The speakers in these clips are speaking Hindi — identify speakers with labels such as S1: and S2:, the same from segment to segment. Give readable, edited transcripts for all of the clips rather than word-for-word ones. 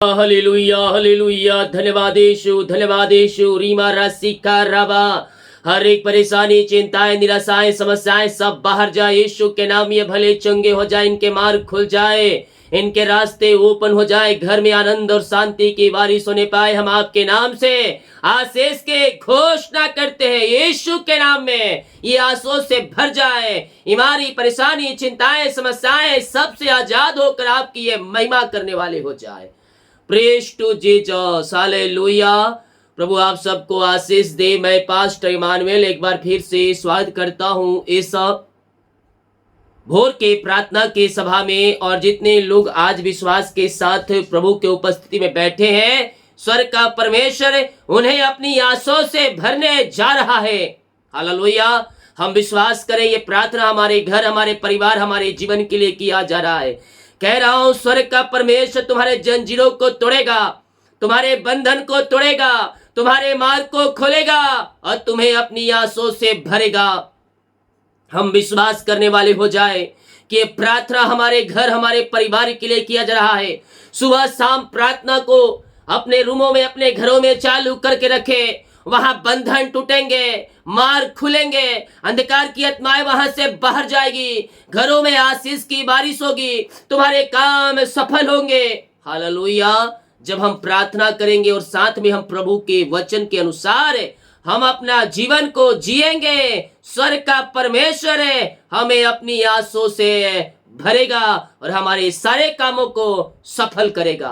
S1: Hallelujah hallelujah. धन्यवाद यीशु, धन्यवाद यीशु। रीमा रासिका राबा। हर एक परेशानी, चिंताएं, निराशाएं, समस्याएं सब बाहर जाए यीशु के नाम। ये भले चंगे हो जाए, इनके मार्ग खुल जाए, इनके रास्ते ओपन हो जाए, घर में आनंद और शांति की बारिश होने पाए। हम आपके नाम से आशीष के घोषणा करते हैं यीशु के नाम में। ये आशीष से भर जाए, हमारी परेशानी, चिंताएं, समस्याएं सबसे आजाद होकर आपकी ये महिमा करने वाले हो जाए। Praise to Jesus, hallelujah. प्रभु आप सबको आशीष दे। मैं पास्टर इमानुएल एक बार फिर से स्वागत करता हूं इस भोर के प्रार्थना के सभा में। और जितने लोग आज विश्वास के साथ प्रभु के उपस्थिति में बैठे हैं, स्वर्ग का परमेश्वर उन्हें अपनी आशीषों से भरने जा रहा है। हालेलुया। हम विश्वास करें ये प्रार्थना हमारे घर, हमारे परिवार, हमारे जीवन के लिए किया जा रहा है। कह रहा हूं, स्वर्ग का परमेश्वर तुम्हारे जंजीरों को तोड़ेगा, तुम्हारे बंधन को तोड़ेगा, तुम्हारे मार्ग को खोलेगा और तुम्हें अपनी आशीषों से भरेगा। हम विश्वास करने वाले हो जाए कि ये प्रार्थना हमारे घर, हमारे परिवार के लिए किया जा रहा है। सुबह शाम प्रार्थना को अपने रूमों में, अपने घरों में चालू करके रखे। वहां बंधन टूटेंगे, मार्ग खुलेंगे, अंधकार की आत्माएं वहां से बाहर जाएगी, घरों में आशीष की बारिश होगी, तुम्हारे काम सफल होंगे। हालेलुया। जब हम प्रार्थना करेंगे और साथ में हम प्रभु के वचन के अनुसार हम अपना जीवन को जिएंगे, स्वर्ग का परमेश्वर हमें अपनी आशीषों से भरेगा और हमारे सारे कामों को सफल करेगा।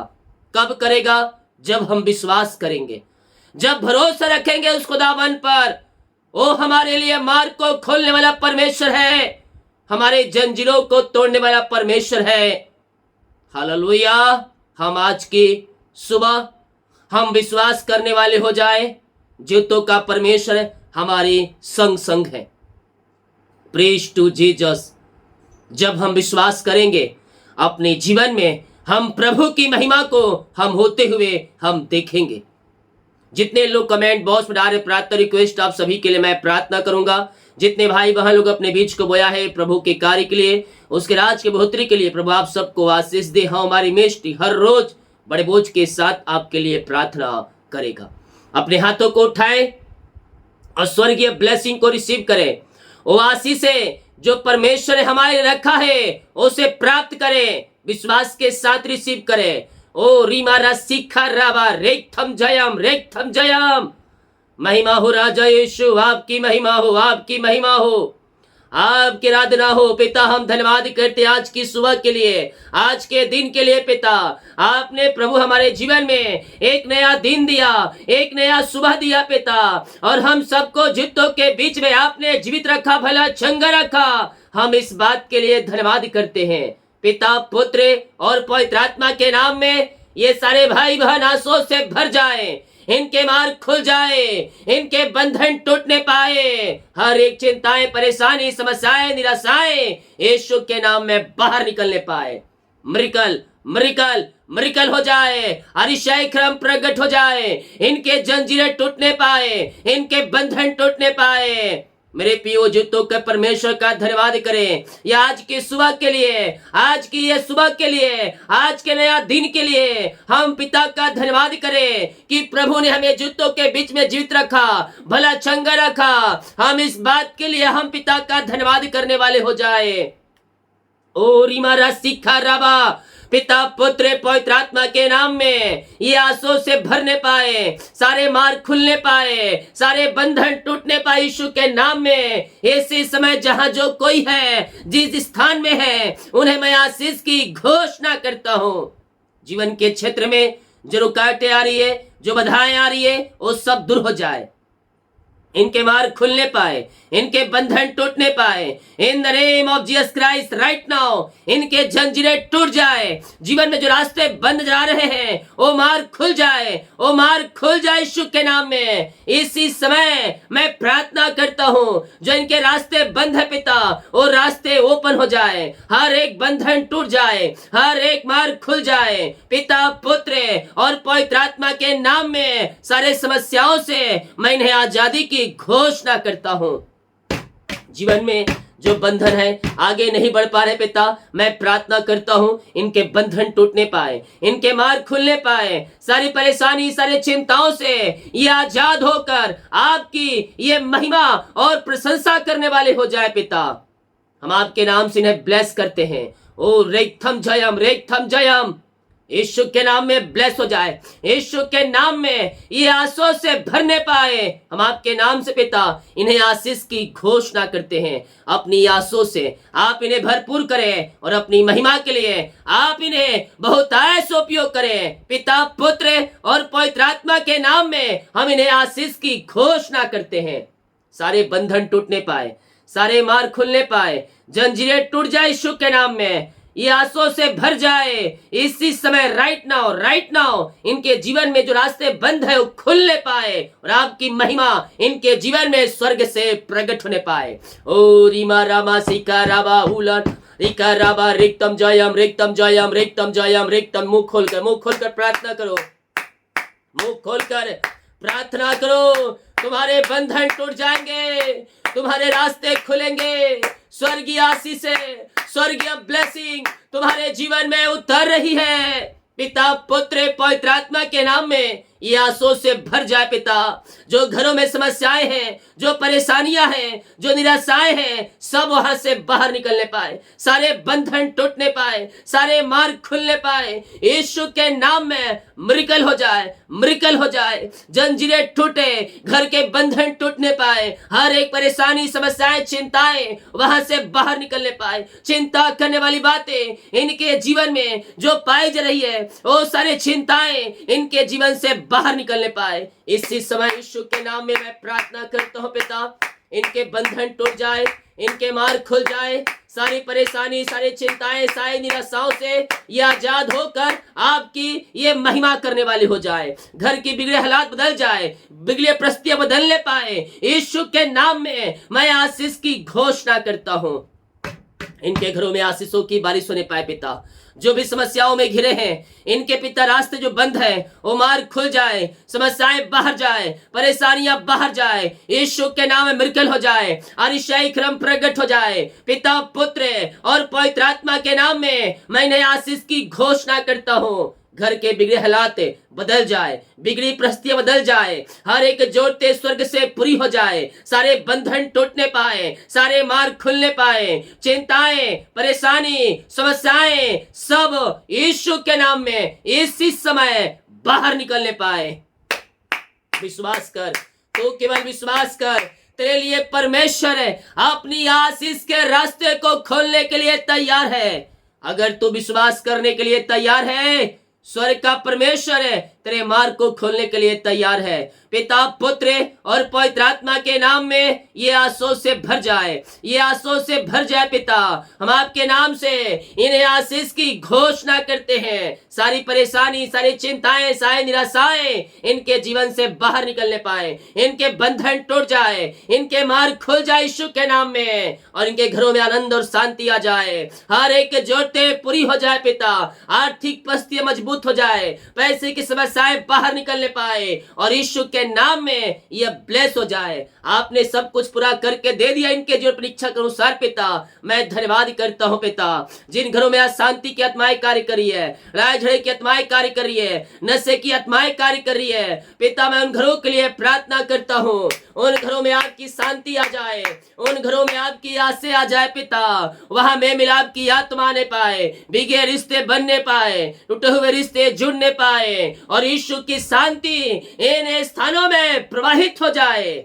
S1: कब करेगा? जब हम विश्वास करेंगे, जब भरोसा रखेंगे उस खुदावन पर। वो हमारे लिए मार्ग को खोलने वाला परमेश्वर है, हमारे जंजीरों को तोड़ने वाला परमेश्वर है। हालेलुया। हम आज की सुबह हम विश्वास करने वाले हो जाए, जीतों का परमेश्वर हमारे संग संग है। Praise to Jesus. जब हम विश्वास करेंगे अपने जीवन में, हम प्रभु की महिमा को हम होते हुए हम देखेंगे। जितने लोग कमेंट बॉक्स में डाल रहे प्रार्थना रिक्वेस्ट, आप सभी के लिए मैं प्रार्थना करूंगा। जितने भाई बहन लोग अपने बीच को बोया है प्रभु के कार्य के लिए, उसके राज के बढ़ोतरी के लिए, प्रभु आप सबको आशीष दे। हाँ, हमारी मिनिस्ट्री हर रोज बड़े बोझ के साथ आपके लिए प्रार्थना करेगा। अपने हाथों को उठाएं और स्वर्गीय ब्लेसिंग को रिसीव करें। वो आशीष है जो परमेश्वर ने हमारे रखा है, उसे प्राप्त करें, विश्वास के साथ रिसीव करें। ओ रीमा रासिका राबा, रेक्थम जयम, रेक्थम जयम। महिमा हो राजा यीशु, आपकी महिमा हो, आपकी महिमा हो, आपकी आराधना हो। पिता हम धन्यवाद करते आज की सुबह के लिए, आज के दिन के लिए। पिता आपने प्रभु हमारे जीवन में एक नया दिन दिया, एक नया सुबह दिया पिता, और हम सबको जितों के बीच में आपने जीवित रखा, भला चंगा रखा। हम इस बात के लिए धन्यवाद करते हैं पिता, पुत्र और पवित्र आत्मा के नाम में। ये सारे भाई बहन आशीषों से भर जाए, इनके मार्ग खुल जाए, इनके बंधन टूटने पाए, हर एक चिंताएं, परेशानी, समस्याएं, निराशाएं यीशु के नाम में बाहर निकलने पाए। मिरेकल मिरेकल मिरेकल हो जाए, अतिशय क्रम प्रकट हो जाए, इनके जंजीरें टूटने पाए, इनके बंधन टूटने पाए। मेरे पियो जूतों के परमेश्वर का धन्यवाद करें ये आज की सुबह के लिए, आज की ये सुबह के लिए, आज के नया दिन के लिए। हम पिता का धन्यवाद करें कि प्रभु ने हमें जूतों के बीच में जीवित रखा, भला चंगा रखा। हम इस बात के लिए हम पिता का धन्यवाद करने वाले हो जाए। ओ रीमा रासिका राबा, पिता, पुत्र, पवित्र आत्मा के नाम में ये आशीषों से भरने पाए, सारे मार्ग खुलने पाए, सारे बंधन टूटने पाए यीशु के नाम में। ऐसे समय जहां जो कोई है, जिस स्थान में है, उन्हें मैं आशीष की घोषणा करता हूं। जीवन के क्षेत्र में जो रुकावटें आ रही है, जो बाधाएं आ रही है, वो सब दूर हो जाए, इनके मार्ग खुलने पाए, इनके बंधन टूटने पाए। In the name of Jesus Christ right now इनके जंजीरें टूट जाए। जीवन में जो रास्ते बंद जा रहे हैं वो मार्ग खुल जाए, वो मार्ग खुल जाए यीशु के नाम में। इसी समय मैं प्रार्थना करता हूं, जो इनके रास्ते बंद है पिता, वो रास्ते ओपन हो जाए, हर एक बंधन टूट जाए, हर एक मार्ग खुल जाए। पिता, पुत्र और पवित्र आत्मा के नाम में सारे समस्याओं से मैं इन्हें आजादी की घोषणा करता हूं। जीवन में जो बंधन है आगे नहीं बढ़ पा रहे पिता, मैं प्रार्थना करता हूँ इनके बंधन टूटने पाए, इनके मार्ग खुलने पाए, सारी परेशानी सारी चिंताओं से ये आजाद होकर आपकी ये महिमा और प्रशंसा करने वाले हो जाए पिता। हम आपके नाम से इन्हें ब्लेस करते हैं। ओ रेक्थम जयम यीशु के नाम में ब्लेस हो जाए, यीशु के नाम में ये आंसू से भरने पाए। हम आपके नाम से पिता इन्हें आशीष की घोषणा करते हैं। अपनी आंसू से आप इन्हें भरपूर करें और अपनी महिमा के लिए आप इन्हें बहुतायत से उपयोग करें। पिता पुत्र और पवित्र आत्मा के नाम में हम इन्हें आशीष की घोषणा करते हैं। सारे बंधन टूटने पाए, सारे मार्ग खुलने पाए, जंजीरें टूट जाए यीशु के नाम में, ये आंसू से भर जाए इसी समय। राइट नाउ इनके जीवन में जो रास्ते बंद है वो खुलने पाए और आपकी महिमा इनके जीवन में स्वर्ग से प्रकट होने पाए। ओ रीमा रामा सिका राबा हुलन रिका राबा रिक्तम जयम। मुंह खोलकर प्रार्थना करो, मुंह खोलकर प्रार्थना करो। तुम्हारे बंधन टूट जाएंगे, तुम्हारे रास्ते खुलेंगे, स्वर्गीय आशीष से स्वर्गीय ब्लेसिंग तुम्हारे जीवन में उतर रही है। पिता पुत्र पवित्र आत्मा के नाम में ये आंसू से भर जाए पिता। जो घरों में समस्याएं हैं, जो परेशानियां हैं, जो निराशाएं हैं, सब वहां से बाहर निकलने पाए, सारे बंधन टूटने पाए, सारे मार्ग खुलने पाए। यीशु के नाम में मिरेकल हो जाए, जंजीरें टूटे, घर के बंधन टूटने पाए, हर एक परेशानी समस्याएं चिंताएं वहां से बाहर निकलने पाए। चिंता करने वाली बातें इनके जीवन में जो पाई जा रही है, वो सारे चिंताएं इनके जीवन से बाहर निकलने पाए। इसी समय यीशु के नाम में मैं प्रार्थना करता हूँ पिता, इनके बंधन टूट जाए, इनके मार्ग खुल जाए, सारी परेशानी सारी चिंताएं सारी निराशाओं से ये आजाद होकर आपकी ये महिमा करने वाले हो जाए। घर की बिगड़े हालात बदल जाए, बिगड़े परिस्थितियां बदलने पाए। यीशु के नाम में मैं आशीष की घोषणा करता हूँ। इनके घरों में आशीषों की बारिश होने पाए पिता। जो भी समस्याओं में घिरे हैं इनके पिता, रास्ते जो बंद है वो मार्ग खुल जाए, समस्याएं बाहर जाए, परेशानियां बाहर जाए। यीशु के नाम में मिरेकल हो जाए, अतिशय क्रम प्रकट हो जाए। पिता पुत्र और पवित्र आत्मा के नाम में मैंने आशीष की घोषणा करता हूँ। घर के बिगड़े हालात बदल जाए, बिगड़ी परिस्थितियां बदल जाए, हर एक जोड़ते स्वर्ग से पूरी हो जाए, सारे बंधन टूटने पाए, सारे मार्ग खुलने पाए, चिंताएं परेशानी समस्याएं सब यीशु के नाम में इसी समय बाहर निकलने पाए। विश्वास कर, तो केवल विश्वास कर। तेरे लिए परमेश्वर है अपनी आशीष के रास्ते को खोलने के लिए तैयार है। अगर तू विश्वास करने के लिए तैयार है, स्वर्ग का परमेश्वर है तेरे मार्ग को खोलने के लिए तैयार है। पिता पुत्र और पवित्र आत्मा के नाम में ये आंसू से भर जाए, ये आंसू से भर जाए पिता। हम आपके नाम से इन्हें आशीष की घोषणा करते हैं। सारी परेशानी सारी चिंताएं सारी निराशाएं इनके जीवन से बाहर निकलने पाए, इनके बंधन टूट जाए, इनके मार्ग खुल जाए यीशु के नाम में, और इनके घरों में आनंद और शांति आ जाए। हर एक जरूरतें पूरी हो जाए पिता, आर्थिक परिस्थितियां मजबूत हो जाए, पैसे की समस्याएं बाहर निकलने पाए, और यीशु के नाम में यह ब्लेस हो जाए। आपने सब कुछ पूरा करके दे दिया इनके जो परीक्षा के अनुसार पिता। मैं धन्यवाद करता हूं पिता। जिन घरों में आज शांति की आत्माएं कार्य कर रही है, राय झड़े की आत्माएं कार्य कर रही है, नशे की आत्माएं कार्य कर रही है पिता, मैं उन घरों के लिए प्रार्थना करता हूं। उन घरों में आपकी शांति आ जाए, उन घरों में आपकी आशा आ जाए पिता। वहां में मिलाप की आत्मा ने पाए, बिगड़े रिश्ते बनने पाए, टूटे हुए रिश्ते जुड़ने पाए, और यीशु की शांति इन स्थानों में प्रवाहित हो जाए।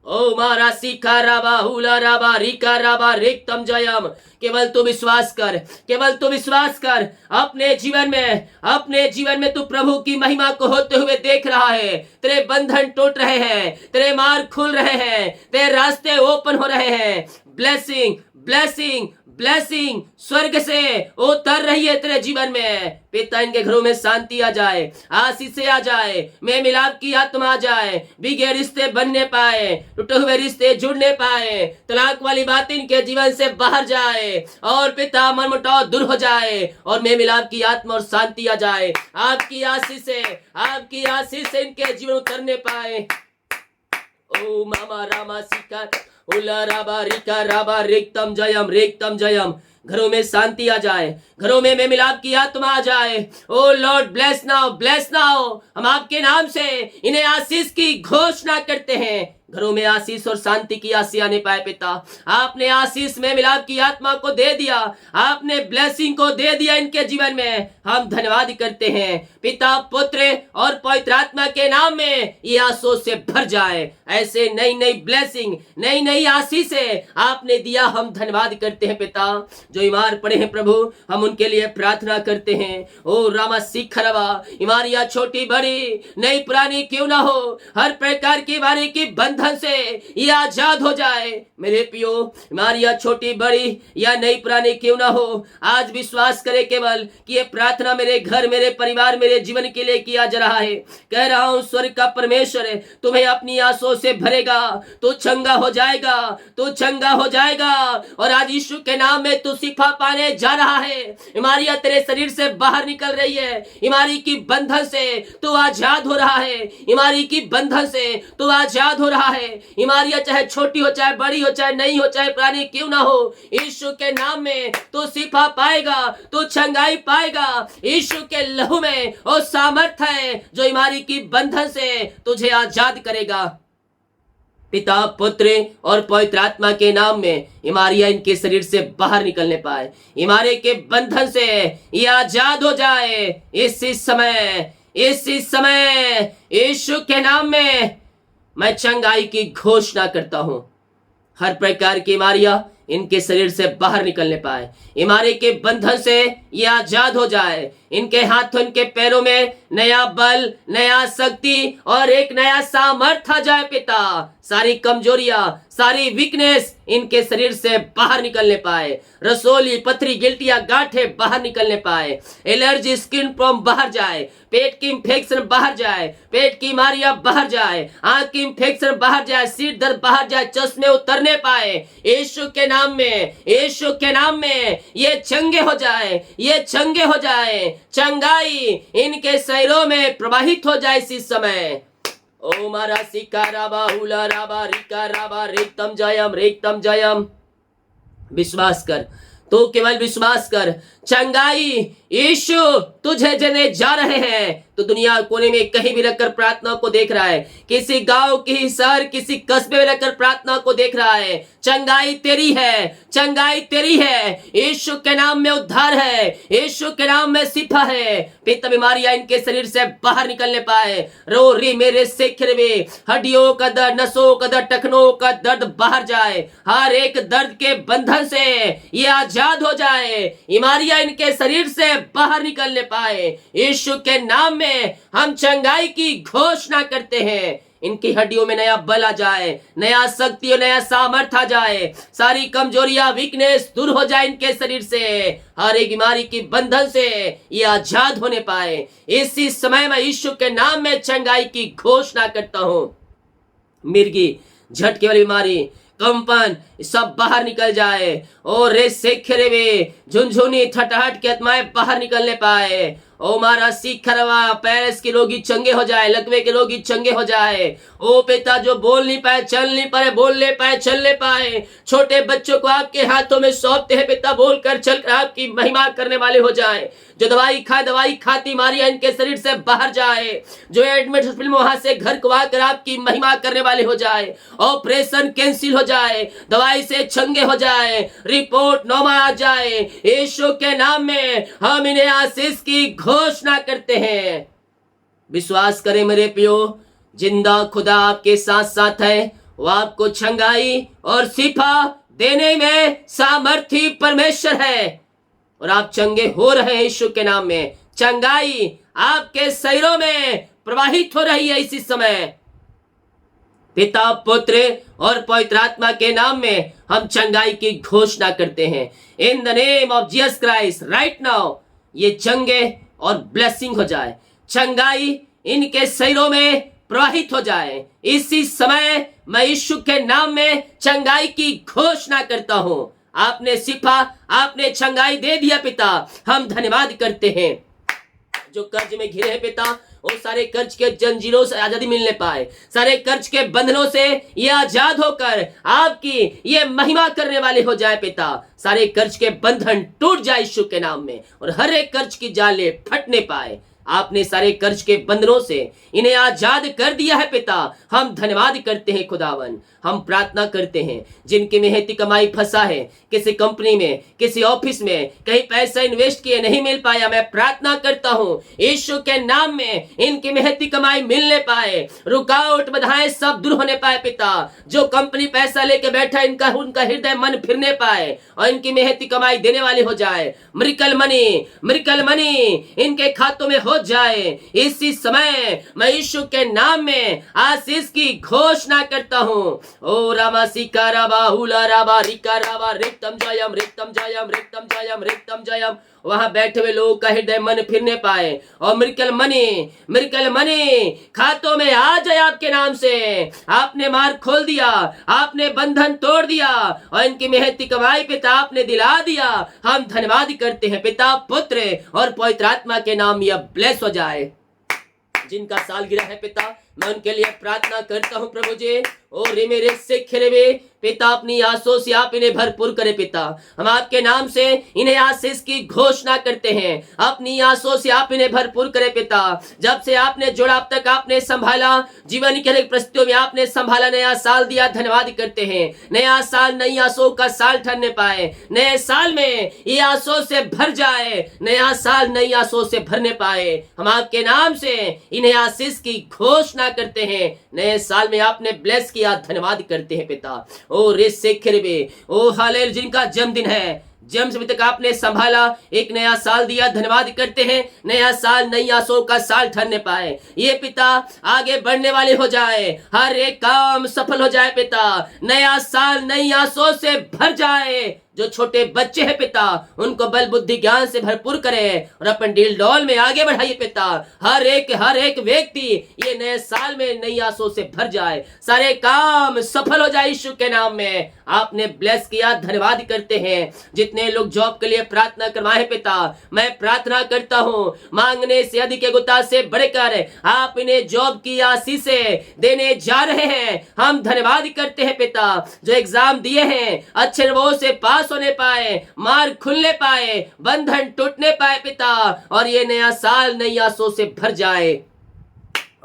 S1: ओ मारा सीखा राबा हुला राबा रिका राबा रिक्तम जयम। केवल तू विश्वास कर, केवल तू विश्वास कर। अपने जीवन में तू प्रभु की महिमा को होते हुए देख रहा है। तेरे बंधन टूट रहे हैं, तेरे मार्ग खुल रहे हैं, तेरे रास्ते ओपन हो रहे हैं। ब्लेसिंग ब्लेसिंग ब्लेसिंग स्वर्ग से उतर रही है तेरे जीवन में पिता। इनके घरों में शांति आ जाए, आशीष आ जाए, में मिलाप की आत्मा आ जाए, बिगड़े रिश्ते बनने पाए, टूटे हुए रिश्ते जुड़ने पाए, तलाक वाली बात इनके जीवन से बाहर जाए, और पिता मनमुटाव दूर हो जाए, और में मिलाप की आत्मा और शांति आ जाए। आपकी आशीष से इनके जीवन उतरने पाए। ओ मामा रामा सीखा उला राबा रिका राबा रिक्तम जयम। घरों में शांति आ जाए, घरों में मिलाप की आत्मा आ जाए। ओ लॉर्ड ब्लेस नाउ। हम आपके नाम से इन्हें आशीष की घोषणा करते हैं। घरों में आशीष और शांति की आसिया आने पाए पिता। आपने आशीष में मिलाप की आत्मा को दे दिया, आपने ब्लेसिंग को दे दिया इनके जीवन में। हम धन्यवाद करते हैं पिता, पुत्र और पवित्र आत्मा के नाम में ये आशीषों से भर जाए। ऐसे नई नई ब्लेसिंग, नई नई आशीषें आपने दिया। हम धन्यवाद करते हैं पिता। जो बीमार पड़े हैं प्रभु, हम उनके लिए प्रार्थना करते हैं। ओ रामा सीखरवा, बीमारियां छोटी बड़ी नई पुरानी क्यों ना हो, हर प्रकार की बीमारी की बंधन से ये आजाद हो जाए। मेरे पियो, बीमारियां छोटी बड़ी या नई पुरानी क्यों ना हो, आज विश्वास करे केवल कि ये प्रार्थना मेरे घर, मेरे परिवार, मेरे जीवन के लिए किया जा रहा है। कह रहा हूं स्वर्ग का परमेश्वर तुम्हें अपनी आंसुओं से भरेगा। तू चंगा हो जाएगा, तू चंगा हो जाएगा। और आज यीशु के नाम में तू शिफा पाने जा रहा है। बीमारियां तेरे शरीर से बाहर निकल रही है। बीमारी की बंधन से तू आजाद हो रहा है। बीमारी की बंधन से तू आजाद हो रहा है। बीमारियां चाहे छोटी हो, चाहे बड़ी हो, चाहे नई हो, चाहे पुरानी क्यों ना हो, यीशु के नाम में तू शिफा पाएगा, तू चंगाई पाएगा। यीशु के लहू में वो सामर्थ है जो बीमारी की बंधन से तुझे आजाद करेगा। पिता, पुत्र और पवित्र आत्मा के नाम में बीमारियां इनके शरीर से बाहर निकलने पाए, बीमारी के बंधन से ये आजाद हो जाए। इस समय यीशु के नाम में मैं चंगाई की घोषणा करता हूं। हर प्रकार की बीमारियां इनके शरीर से बाहर निकलने पाए, बीमारी के बंधन से ये आजाद हो जाए। इनके हाथों, इनके पैरों में नया बल, नया शक्ति और एक नया सामर्थ आ जाए पिता। सारी कमजोरियां, सारी वीकनेस इनके शरीर से बाहर निकलने पाए। रसोली, पथरी, गिल्टियां, गांठे बाहर निकलने पाए। एलर्जी, स्किन प्रॉब्लम बाहर जाए। पेट की इंफेक्शन बाहर जाए। पेट की बीमारियां बाहर जाए। आंख की इंफेक्शन बाहर जाए। सिर दर्द बाहर जाए। चश्मे उतरने पाए। यीशु के नाम में, यीशु के नाम में ये चंगे हो जाए, ये चंगे हो जाए। चंगाई इनके शरीरों में प्रवाहित हो जाए इसी समय। ओ मारा सिका राबा हुला राबा रिका राबा रेक्तम जयम। विश्वास कर, तो केवल विश्वास कर। चंगाई यीशु तुझे देने जा रहे हैं। तो दुनिया कोने में कहीं भी रखकर प्रार्थना को देख रहा है, किसी गांव, किसी शहर, किसी कस्बे में रखकर प्रार्थना को देख रहा है। चंगाई तेरी है, चंगाई तेरी है। यीशु के नाम में उद्धार है, यीशु के नाम में शिफा है। पित्त बीमारियां इनके शरीर से बाहर निकलने पाए। रो री मेरे सेखरवे, हड्डियों का दर्द, नसों का दर्द, टखनों का दर्द बाहर जाए। हर एक दर्द के बंधन से ये आजाद हो जाए। बीमारियां इनके शरीर से बाहर निकलने पाए। यीशु के नाम में हम चंगाई की घोषणा करते हैं। इनकी हड्डियों में नया बल आ जाए, नया शक्ति और नया सामर्थ आ जाए। सारी कमजोरियां, वीकनेस दूर हो जाए इनके शरीर से। हर एक बीमारी की बंधन से ये आजाद होने पाए। इसी समय में यीशु के नाम में चंगाई की घोषणा करता हूं। मिर्गी, झटके वाली बीमारी, कंपन सब बाहर निकल जाए। और रे सेखरेवे, झुनझुनी, थटहट की आत्माएं बाहर निकलने पाए। ओ मारा सीखरवा, पैरस के रोगी चंगे हो जाए, लकवे के रोगी चंगे हो जाए। ओ पिता, जो बोल नहीं पाए, चल नहीं पाए, बोल ले पाए, चल ले पाए, छोटे बच्चों को आपके हाथों में सौंपते हैं पिता। बोलकर चलकर आपकी महिमा करने वाले हो जाए। जो दवाई खाए, दवाई खाती मारिया इनके शरीर से बाहर जाए। जो एडमिट हॉस्पिटल में, वहां से घर को आकर आपकी महिमा करने वाले हो जाए। ऑपरेशन कैंसिल हो जाए, दवाई से चंगे हो जाए, रिपोर्ट नॉर्मल आ जाए। यीशु के नाम में हम इन्हें आशीष की घोषणा करते हैं। विश्वास करें मेरे प्रियो, जिंदा खुदा आपके साथ साथ है। वो आपको चंगाई और शिफा देने में सामर्थी परमेश्वर है। और आप चंगे हो रहे हैं यीशु के नाम में। चंगाई आपके शरीरों में प्रवाहित हो रही है इसी समय। पिता, पुत्र और पवित्र आत्मा के नाम में हम चंगाई की घोषणा करते हैं। In the name of Jesus Christ right now ये चंगे और ब्लेसिंग हो जाए। चंगाई इनके शरीरों में प्रवाहित हो जाए इसी समय। मैं यीशु के नाम में चंगाई की घोषणा करता हूं। आपने शिफा, आपने चंगाई दे दिया पिता। हम धन्यवाद करते हैं। जो कर्ज में घिरे हैं पिता, वो सारे कर्ज के जंजीरों से आजादी मिलने पाए, सारे कर्ज के बंधनों से ये आजाद होकर आपकी ये महिमा करने वाले हो जाए पिता। सारे कर्ज के बंधन टूट जाए यीशु के नाम में, और हर एक कर्ज की जाले फटने पाए। आपने सारे कर्ज के बंधनों से इन्हें आजाद कर दिया है पिता। हम धन्यवाद करते हैं खुदावन। हम प्रार्थना करते हैं जिनकी मेहनती कमाई फंसा है, किसी कंपनी में, किसी ऑफिस में, कहीं पैसा इन्वेस्ट किए नहीं मिल पाया, मैं प्रार्थना करता हूं यीशु के नाम में इनकी मेहनती कमाई मिलने पाए, रुकावट बाधाएं सब दूर होने पाए पिता। जो कंपनी पैसा लेके बैठा उनका हृदय मन फिरने पाए और इनकी मेहनती कमाई देने वाली हो जाए। मिरेकल मनी इनके खातों में हो जाए। इसी समय मैं यीशु के नाम में आशीष की घोषणा करता हूं। ओ रामा सिका राबा हुला राबा रिका राबा रिक्तम जयम। वहां बैठे हुए लोगों का हृदय मन फिरने पाए और मिरेकल मनी खातों में आ जाए आपके नाम से। आपने मार्ग खोल दिया, आपने बंधन तोड़ दिया और इनकी मेहनती कमाई पिता आपने दिला दिया। हम धन्यवाद करते हैं पिता, पुत्र और पवित्र आत्मा के नाम यह ब्लेस हो जाए। जिनका सालगिरह है पिता, मैं उनके लिए प्रार्थना करता हूं प्रभु जी। ओ रे मेरे सिख रे पिता, अपनी आंसू से आप इन्हें भरपूर करें पिता। हम आपके नाम से इन्हें आशीष की घोषणा करते हैं। अपनी आंसू से आप इन्हें भरपूर करें पिता। जब से आपने जोड़ा अब तक आपने संभाला, जीवन के अनेक परिस्थितियों में आपने संभाला, नया साल दिया, धन्यवाद करते हैं। नया साल नई आंसू का साल ठहरने पाए, नए साल में ये आंसू से भर जाए, नया साल नई आंसू से भरने पाए। हम आपके नाम से इन्हें आशीष की घोषणा करते हैं। नए साल में आपने ब्लेस किया, धन्यवाद करते हैं पिता। ओ रे सेखरबे, ओ हालेलुया, जिनका जन्मदिन है, जन्म से अभी तक आपने संभाला, एक नया साल दिया, धन्यवाद करते हैं। नया साल नई आशों का साल ठहरने पाए, ये पिता आगे बढ़ने वाले हो जाए, हर एक काम सफल हो जाए पिता। नया साल नई आशों से भर जाए। जो छोटे बच्चे हैं पिता, उनको बल बुद्धि ज्ञान से भरपूर करें और अपन डील डॉल में आगे बढ़ाइए पिता। हर एक व्यक्ति ये नए साल में नई आशों से भर जाए, सारे काम सफल हो जाए यीशु के नाम में। आपने ब्लेस किया, धन्यवाद करते हैं। जितने लोग जॉब के लिए प्रार्थना करवाए पिता, मैं प्रार्थना करता हूँ मांगने से अधिक गुता से बढ़कर आप इन्हें जॉब की आशीषें देने जा रहे हैं। हम धन्यवाद करते हैं पिता। जो एग्जाम दिए हैं अच्छे नंबरों से पास होने पाए, मार्ग खुलने पाए, बंधन टूटने पाए पिता, और ये नया साल नई आशों से भर जाए।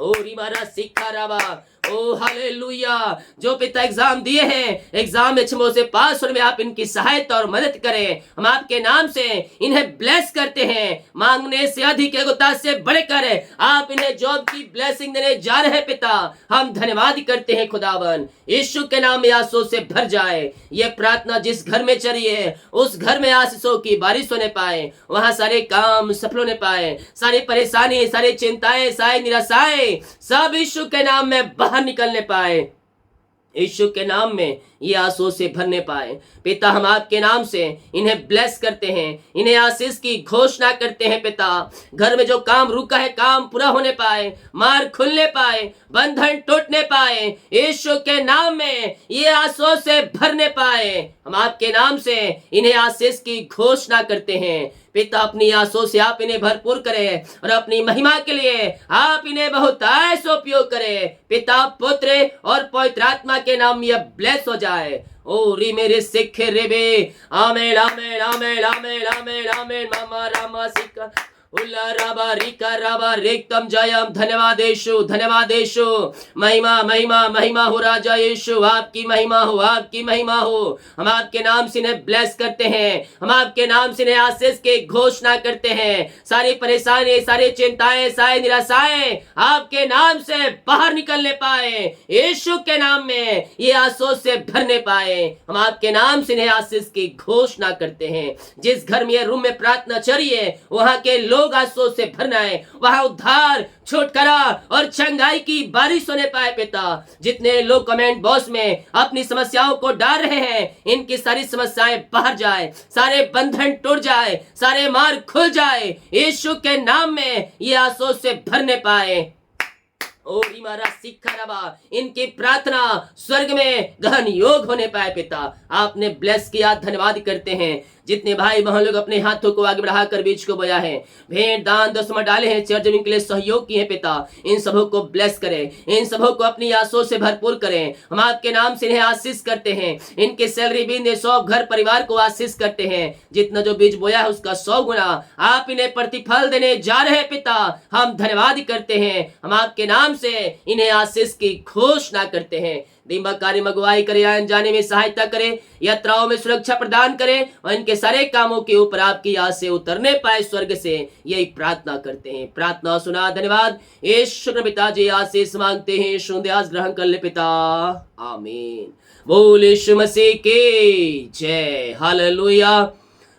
S1: ओ रिमारा सिखा रावा, ओ हालेलुया। जो पिता एग्जाम दिए हैं, एग्जाम में अच्छे से पास होने में आप इनकी सहायता और मदद करें। हम आपके नाम से इन्हें ब्लेस करते हैं। मांगने से अधिक एगोता से बढ़कर आप इन्हें जॉब की ब्लेसिंग देने जा रहे हैं पिता। हम धन्यवाद करते हैं खुदावन। यीशु के नाम में आशीषों से भर जाए। ये प्रार्थना जिस घर में चली है, उस घर में आशीषों की बारिश होने पाए, वहां सारे काम सफल होने पाए, सारी परेशानी, सारी चिंताएं, सारी निराशाएं सब यीशु के नाम में बाहर निकलने पाए, यीशु के नाम में ये आंसू से भरने पाए पिता। हम आपके नाम से इन्हें ब्लेस करते हैं, इन्हें आशीष की घोषणा करते हैं पिता। घर में जो काम रुका है, काम पूरा होने पाए, मार्ग खुलने पाए, बंधन टूटने पाए, यीशु के नाम में ये आंसू से भरने पाए। हम आपके नाम से इन्हें आशीष की घोषणा करते हैं पिता। अपनी आंसू से आप इन्हें भरपूर करें और अपनी महिमा के लिए आप इन्हें बहुतायत से उपयोग करें पिता, पुत्र और पवित्र आत्मा के नाम यह ब्लेस हो जाए। ओ री मेरे सिख रेबे, आमेन आमेन आमेन आमेन आमेन आमेन। मामा रामा सिखा उल्ला राबा रिका राबा रेक्तम जयम। धन्यवाद यीशु, धन्यवाद यीशु। महिमा महिमा महिमा हो राजा यीशु, आपकी महिमा हो, आपकी महिमा हो। हम आपके नाम से इन्हें ब्लेस करते हैं, हम आपके नाम से इन्हें आशीष की घोषणा करते हैं। सारी परेशानी, सारी चिंताएं, सारी निराशाएं आपके नाम से बाहर निकलने पाए, यीशु के नाम में ये आशीष से भरने पाए। हम आपके नाम से इन्हें आशीष की घोषणा करते हैं। जिस घर में ये रूम में प्रार्थना चली है, वहां के लोग आंसू से भरना है, वहां उद्धार, छुटकारा और चंगाई की बारिश होने पाए पिता। जितने लोग कमेंट बॉक्स में अपनी समस्याओं को डाल रहे हैं, इनकी सारी समस्याएं बाहर जाए, सारे बंधन टूट जाए, सारे मार्ग खुल जाए, यीशु के नाम में ये आंसू से भरने पाए। ओ रिमारा सिखा, इनकी प्रार्थना स्वर्ग में गहन योग होने पाए पिता। आपने ब्लेस किया, धन्यवाद करते हैं। जितने भाई बहन लोग अपने हाथों को आगे बढ़ाकर बीज को बोया है, भेंट दान दसवां डाले हैं, चर्च जमीन के लिए सहयोग किए हैं पिता, इन सबों को ब्लेस करें, इन सबों को अपनी आंसुओं से भरपूर करें। हम आपके नाम से इन्हें आशीष करते हैं, इनके सैलरी बिजनेस सब घर परिवार को आशीष करते हैं। जितना जो बीज बोया है उसका 100 गुना आप इन्हें प्रतिफल देने जा रहे हैं पिता। हम धन्यवाद करते हैं, हम आपके नाम से इन्हें आशीष की घोषणा करते हैं। दिमाग कार्य में अगुवाई करे, आने जाने में सहायता करे, यात्राओं में सुरक्षा प्रदान करे और इनके सारे कामों के ऊपर आपकी आस से उतरने पाए स्वर्ग से, यही प्रार्थना करते हैं। प्रार्थना सुना, धन्यवाद। यीशु पिताजी आशीष मांगते हैं, सुंदयास ग्रहण कर ले पिता, आमीन। बोल यीशु मसीह की जय, हालेलुया।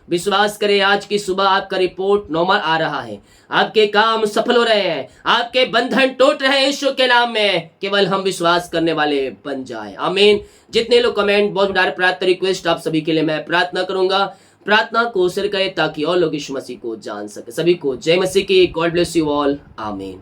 S1: विश्वास करें आज की सुबह आपका रिपोर्ट नॉर्मल आ रहा है, आपके काम सफल हो रहे हैं, आपके बंधन टूट रहे हैं यीशु के नाम में। केवल हम विश्वास करने वाले बन जाए, आमीन। जितने लोग कमेंट बहुत डायरेक्ट प्रार्थना रिक्वेस्ट आप सभी के लिए मैं प्रार्थना करूंगा, प्रार्थना को शेयर करें ताकि और लोग यीशु मसीह को जान सके। सभी को जय मसीह की, गॉड ब्लेस यू ऑल, आमीन।